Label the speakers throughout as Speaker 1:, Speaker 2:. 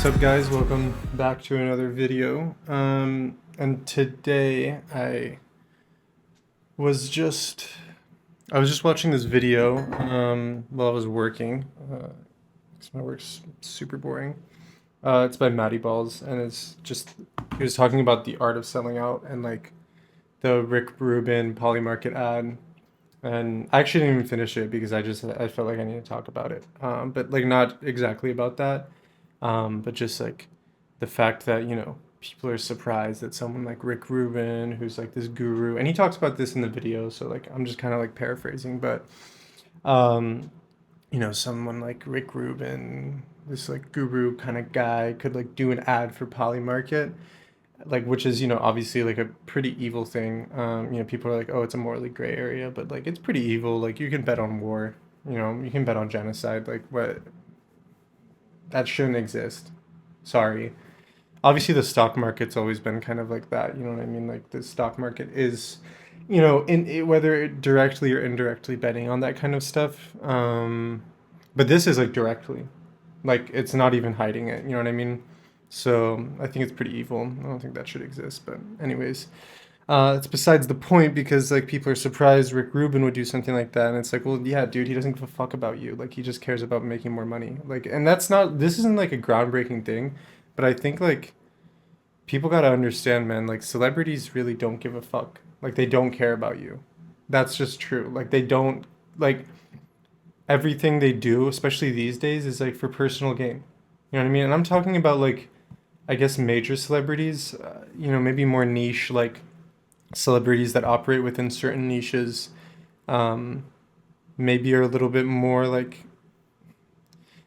Speaker 1: What's up, guys? Welcome back to another video. And today was just I was just watching this video while I was working. 'Cause my work's super boring. It's by Matty Balls, and it's just he was talking about the art of selling out and like the Rick Rubin Polymarket ad. And I actually didn't even finish it because I felt like I needed to talk about it. But like not exactly about that. But just like the fact that, people are surprised that someone like Rick Rubin, who's like this guru, and he talks about this in the video, so like I'm just kind of like paraphrasing, but um, someone like Rick Rubin, this like guru kind of guy, could like do an ad for Polymarket, like which is, obviously like a pretty evil thing. People are like, oh, it's a morally gray area, but like it's pretty evil. Like you can bet on war, you can bet on genocide, like what that shouldn't exist. Sorry. Obviously the stock market's always been kind of like that, you know what I mean? Like the stock market is, whether directly or indirectly betting on that kind of stuff. But this is like directly, like it's not even hiding it, you know what I mean? So I think it's pretty evil. I don't think that should exist, but anyways, it's besides the point because like people are surprised Rick Rubin would do something like that, and it's like, well, yeah, dude, he doesn't give a fuck about you. Like he just cares about making more money. Like, and that's not. This isn't like a groundbreaking thing, but I think like people gotta understand, man. Like celebrities really don't give a fuck. Like they don't care about you. That's just true. Like they don't like everything they do, especially these days, is like for personal gain. You know what I mean? And I'm talking about like I guess major celebrities. Maybe more niche like celebrities that operate within certain niches um, maybe are a little bit more like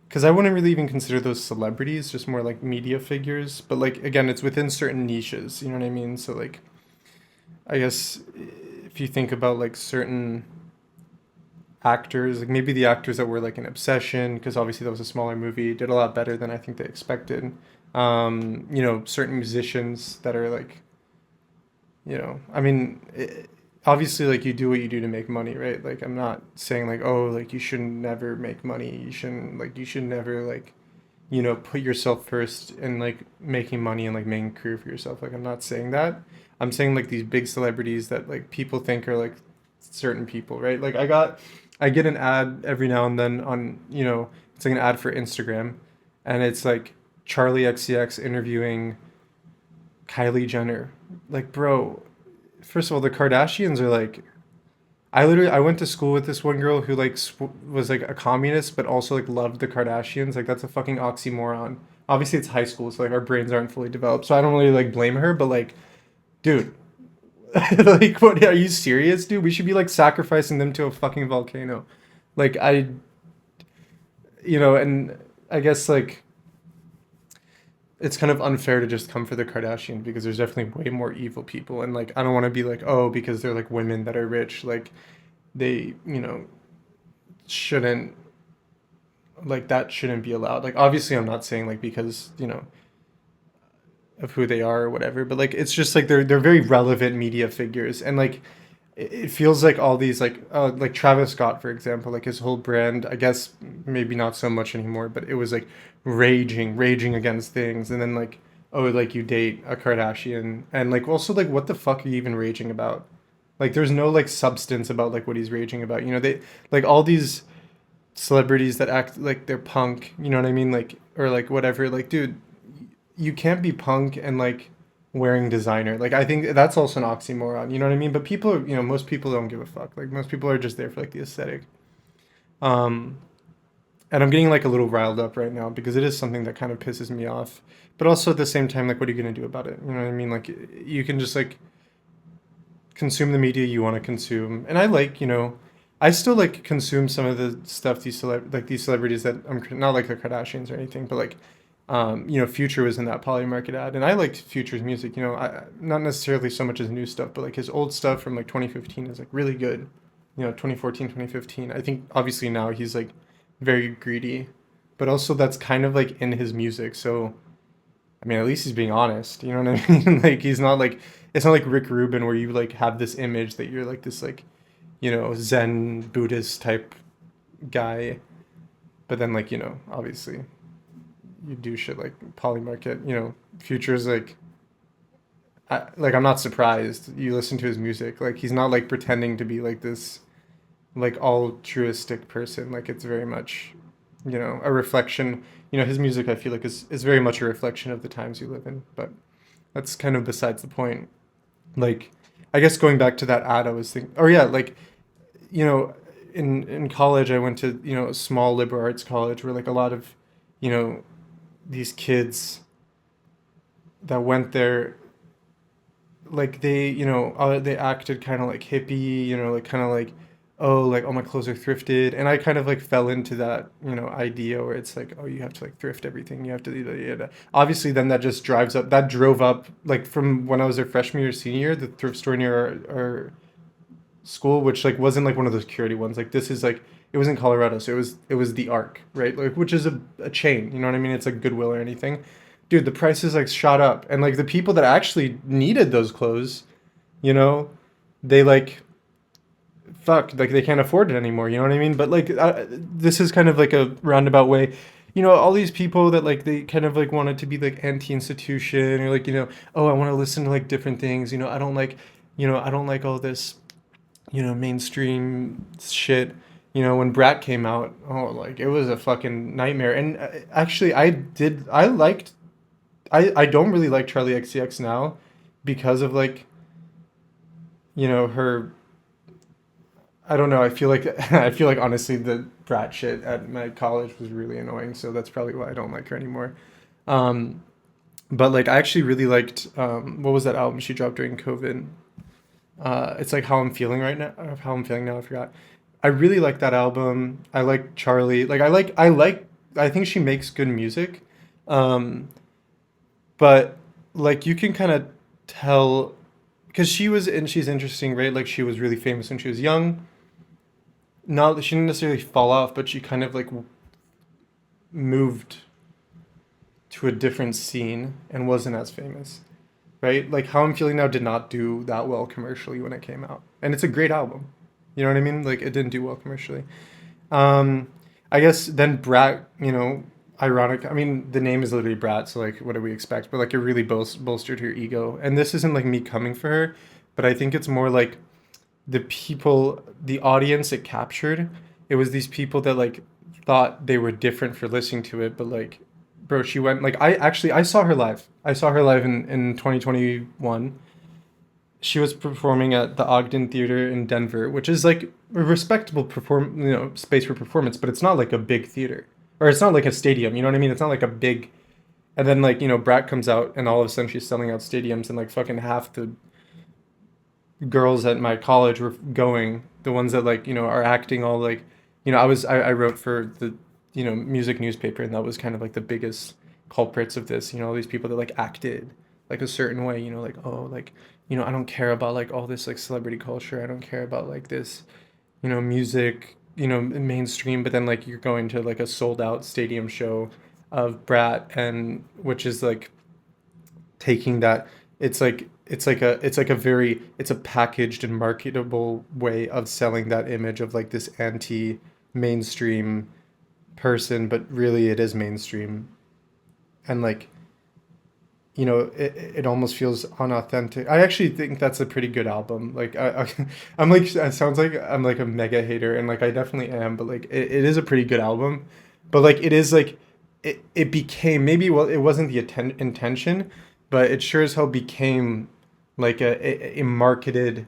Speaker 1: because I wouldn't really even consider those celebrities, just more like media figures. But like again, it's within certain niches. You know what I mean? So like I guess if you think about like certain actors, like maybe the actors that were like an Obsession, because obviously that was a smaller movie, did a lot better than I think they expected. Certain musicians that are like I mean, obviously, like you do what you do to make money, right? Like I'm not saying like, oh, like you should never make money. You should never like, put yourself first in like making money and like making a career for yourself. Like I'm not saying that. I'm saying like these big celebrities that like people think are like certain people, right? Like I get an ad every now and then on, it's like an ad for Instagram, and it's like Charlie XCX interviewing Kylie Jenner. Like, bro, first of all, the Kardashians are like I went to school with this one girl who like was like a communist but also like loved the Kardashians. Like that's a fucking oxymoron. Obviously it's high school, so like our brains aren't fully developed. So I don't really like blame her, but like dude, like what are you serious, dude? We should be like sacrificing them to a fucking volcano. Like and I guess like it's kind of unfair to just come for the Kardashians because there's definitely way more evil people, and like I don't want to be like, oh, because they're like women that are rich, like they shouldn't, like that shouldn't be allowed. Like obviously I'm not saying like because of who they are or whatever, but like it's just like they're very relevant media figures, and like it feels like all these like Travis Scott, for example, like his whole brand, I guess maybe not so much anymore, but it was like raging against things, and then like, oh, like you date a Kardashian, and like also like what the fuck are you even raging about? Like there's no like substance about like what he's raging about. They like all these celebrities that act like they're punk, you know what I mean? Like or like whatever. Like dude, you can't be punk and like wearing designer. Like I think that's also an oxymoron, you know what I mean? But people are, most people don't give a fuck. Like most people are just there for like the aesthetic. Um and I'm getting like a little riled up right now because it is something that kind of pisses me off. But also at the same time, like what are you gonna do about it? You know what I mean? Like you can just like consume the media you want to consume. And I like, I still like consume some of the stuff these celebrities that I'm not like the Kardashians or anything, but like Future was in that Polymarket ad, and I liked Future's music. Not necessarily so much his new stuff, but like his old stuff from like 2015 is like really good. 2014, 2015. I think obviously now he's like very greedy, but also that's kind of like in his music. So I mean, at least he's being honest. You know what I mean? Like he's not like it's not like Rick Rubin where you like have this image that you're like this like Zen Buddhist type guy, but then like obviously you do shit like Polymarket, Future's like I'm not surprised. You listen to his music, like he's not like pretending to be like this like altruistic person. Like it's very much, a reflection. His music I feel like is very much a reflection of the times you live in. But that's kind of besides the point. Like, I guess going back to that ad, I was thinking, oh yeah, like you know, in college I went to a small liberal arts college where like a lot of you know these kids that went there like they acted kind of like hippie, like kind of like, oh, like all my clothes are thrifted, and I kind of like fell into that idea where it's like, oh, you have to like thrift everything, you have to obviously then that drove up like from when I was a freshman year senior year, the thrift store near our school, which like wasn't like one of those security ones, like this is like it was in Colorado, so it was the Arc, right, like which is a chain, you know what I mean, it's like Goodwill or anything. Dude, the prices like shot up, and like the people that actually needed those clothes, you know, they like fuck, like they can't afford it anymore. You know what I mean? But like this is kind of like a roundabout way. All these people that like they kind of like wanted to be like anti-institution or like oh, I want to listen to like different things. I don't like all this mainstream shit. When Brat came out, oh, like it was a fucking nightmare. And actually, I don't really like Charlie XCX now because of like her. I don't know. I feel like I feel like honestly the Brat shit at my college was really annoying, so that's probably why I don't like her anymore. Um, but like I actually really liked what was that album she dropped during COVID? It's like How I'm Feeling right now. Or How I'm Feeling Now. I forgot. I really like that album. I like Charlie. Like I think she makes good music. Um, but like you can kind of tell because she's interesting, right? Like she was really famous when she was young. Not she didn't necessarily fall off, but she kind of like moved to a different scene and wasn't as famous, right? Like How I'm Feeling Now did not do that well commercially when it came out, and it's a great album. You know what I mean? Like it didn't do well commercially. Um, I guess then Brat, ironic. I mean, the name is literally Brat, so like, what do we expect? But like, it really bolstered her ego. And this isn't like me coming for her, but I think it's more like the audience it captured. It was these people that like thought they were different for listening to it, but like, bro, she went like I saw her live. I saw her live in 2021. She was performing at the Ogden Theater in Denver, which is like a respectable space for performance, but it's not like a big theater. Or it's not like a stadium, you know what I mean? It's not like a big and then like, Brat comes out and all of a sudden she's selling out stadiums and like fucking half the girls at my college were going, the ones that like, are acting all like I wrote for the, music newspaper, and that was kind of like the biggest culprits of this, all these people that like acted like a certain way, like, oh, like, I don't care about like all this like celebrity culture. I don't care about like this, music, mainstream, but then like you're going to like a sold out stadium show of Brat, and which is like taking that it's a packaged and marketable way of selling that image of like this anti mainstream person, but really it is mainstream. And like it almost feels unauthentic. I actually think that's a pretty good album. Like I'm like it sounds like I'm like a mega hater, and like I definitely am, but like it is a pretty good album. But like it is like it became maybe, well, it wasn't the intention, but it sure as hell became like a marketed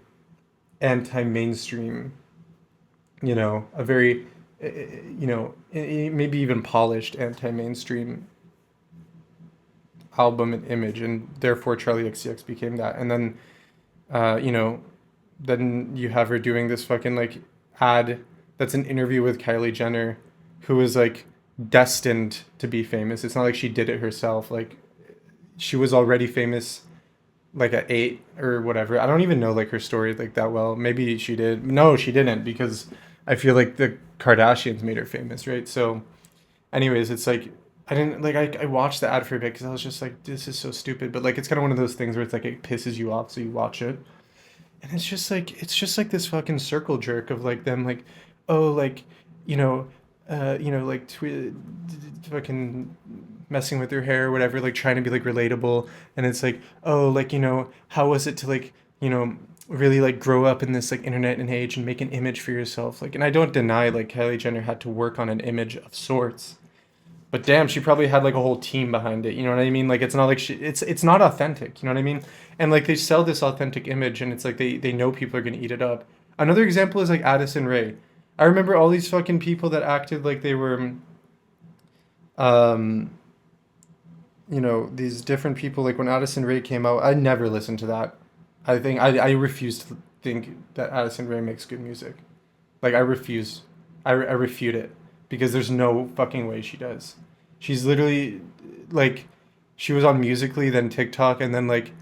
Speaker 1: anti-mainstream, a very maybe even polished anti-mainstream album and image, and therefore Charlie XCX became that. And then, uh, you know, then you have her doing this fucking like ad that's an interview with Kylie Jenner, who is like destined to be famous. It's not like she did it herself. Like she was already famous like at 8 or whatever. I don't even know like her story like that well. Maybe she did. No, she didn't, because I feel like the Kardashians made her famous, right? So anyways, it's like I didn't like I watched the ad for a bit because I was just like, this is so stupid. But like it's kind of one of those things where it's like it pisses you off, so you watch it, and it's just like this fucking circle jerk of like them like, oh, like, you know like fucking messing with her hair or whatever, like trying to be like relatable. And it's like, oh, like, how was it to like, really like grow up in this like internet and age and make an image for yourself? Like, and I don't deny like Kylie Jenner had to work on an image of sorts, but damn, she probably had like a whole team behind it. You know what I mean? Like, it's not like it's not authentic. You know what I mean? And like they sell this authentic image, and it's like they know people are gonna eat it up. Another example is like Addison Rae. I remember all these fucking people that acted like they were, um, these different people. Like when Addison Rae came out, I never listened to that. I refuse to think that Addison Rae makes good music. Like I refuse. I refute it because there's no fucking way she does. She's literally like she was on Musically, then TikTok, and then like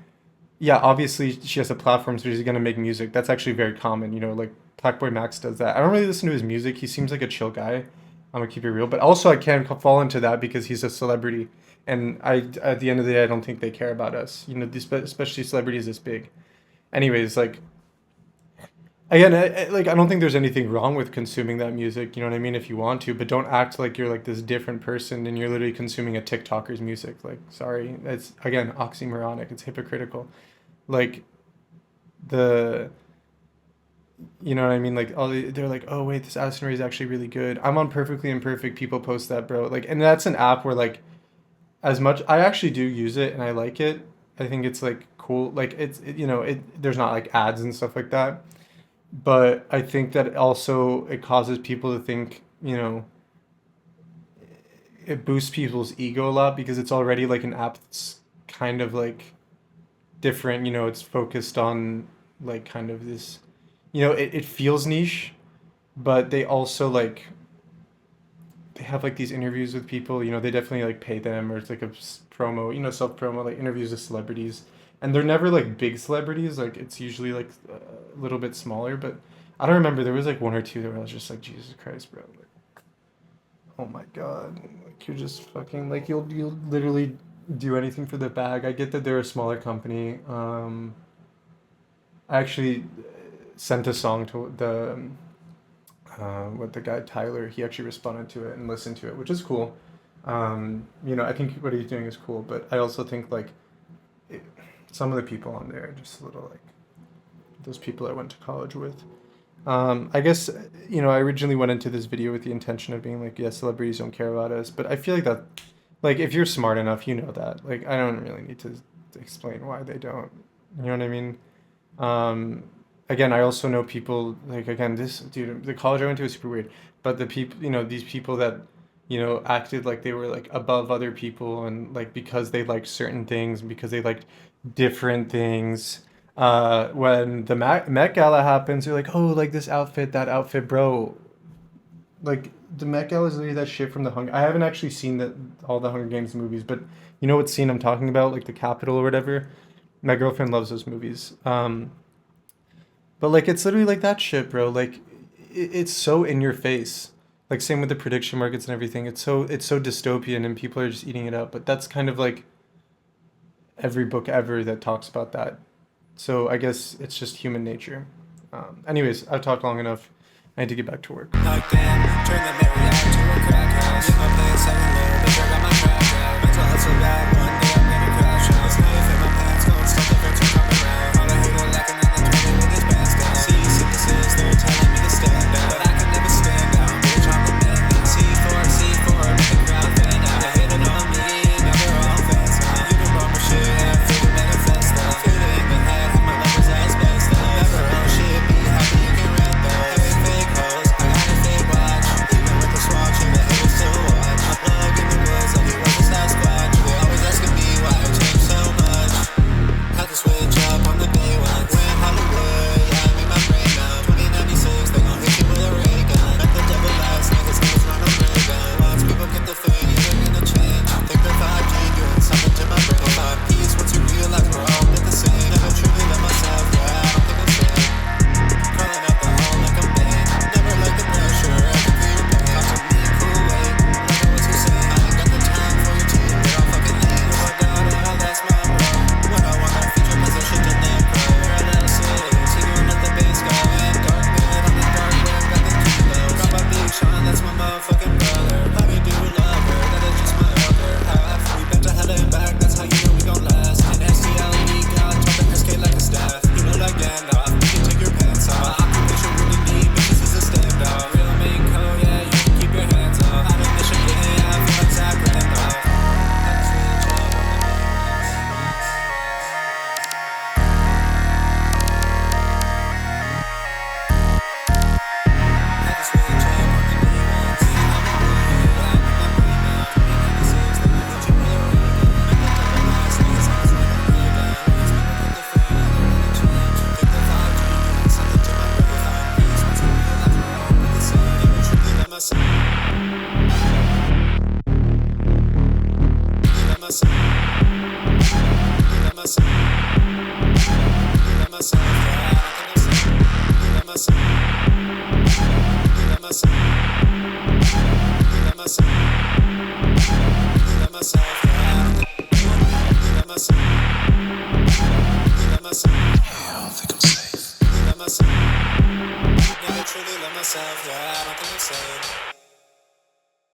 Speaker 1: yeah, obviously she has a platform, so she's gonna make music. That's actually very common. Like Blackboy Max does that. I don't really listen to his music. He seems like a chill guy. I'm gonna keep it real, but also I can't fall into that because he's a celebrity, and at the end of the day, I don't think they care about us. Especially celebrities this big. Anyways, like again, I don't think there's anything wrong with consuming that music. You know what I mean? If you want to, but don't act like you're like this different person and you're literally consuming a TikToker's music. Like, sorry, it's again oxymoronic. It's hypocritical. Like the you know what I mean? Like they're like, oh wait, this Addison Rae is actually really good. I'm on Perfectly Imperfect. People post that, bro. Like, and that's an app where like as much I actually do use it and I like it. I think it's like cool. Like there's not like ads and stuff like that. But I think that also it causes people to think, it boosts people's ego a lot because it's already like an app that's kind of like different. It's focused on like kind of this, it feels niche, but they also like they have like these interviews with people. They definitely like pay them, or it's like a promo, self promo, like interviews with celebrities, and they're never like big celebrities. Like it's usually like a little bit smaller. But I don't remember. There was like one or two that where I was just like, Jesus Christ, bro. Like, oh my God. Like you're just fucking like you'll literally do anything for the bag. I get that they're a smaller company. I actually sent a song to with the guy Tyler. He actually responded to it and listened to it, which is cool. I think what he's doing is cool, but I also think like some of the people on there are just a little like those people I went to college with. I guess I originally went into this video with the intention of being like, yeah, celebrities don't care about us, but I feel like that, like if you're smart enough, you know that. Like I don't really need to explain why they don't. You know what I mean? Again, I also know people like again this dude. The college I went to was super weird, but the people these people that acted like they were like above other people and like because they liked certain things and because they liked different things. When the Met Gala happens, you're like, oh, like this outfit, that outfit, bro. Like the Met Gala is literally that shit from the Hunger. I haven't actually seen all the Hunger Games movies, but you know what scene I'm talking about, like the Capitol or whatever. My girlfriend loves those movies. But like it's literally like that shit, bro. Like it's so in your face. Like same with the prediction markets and everything. It's so dystopian and people are just eating it up. But that's kind of like every book ever that talks about that. So I guess it's just human nature. Anyways, I've talked long enough. I need to get back to work. Like damn, turn the mirror out to a crack house. My place everywhere, bitch, I got my trash out. Mental health so bad, one day I'm gonna crash out. Sniff in my pants, don't stop the friends from coming around. All I hate are lacking in the 20 with his pants down. See sicknesses, they're telling me to stand out. But I can never stand out, bitch, I'm the man now. C4, make the crowd fan out. They hating on me, now they're all fans now. You can bump my shit, I feel the manifest now. Feel it in the head, have my lovers as best now. Never own shit, be happy you can rent though. Hey, fake hoes, I got a fake watch. Even with the swatch, and the haters still watch. I plug in the woods like it was a Sasquatch. They always ask
Speaker 2: Never truly love myself, yeah, I don't think I'm safe.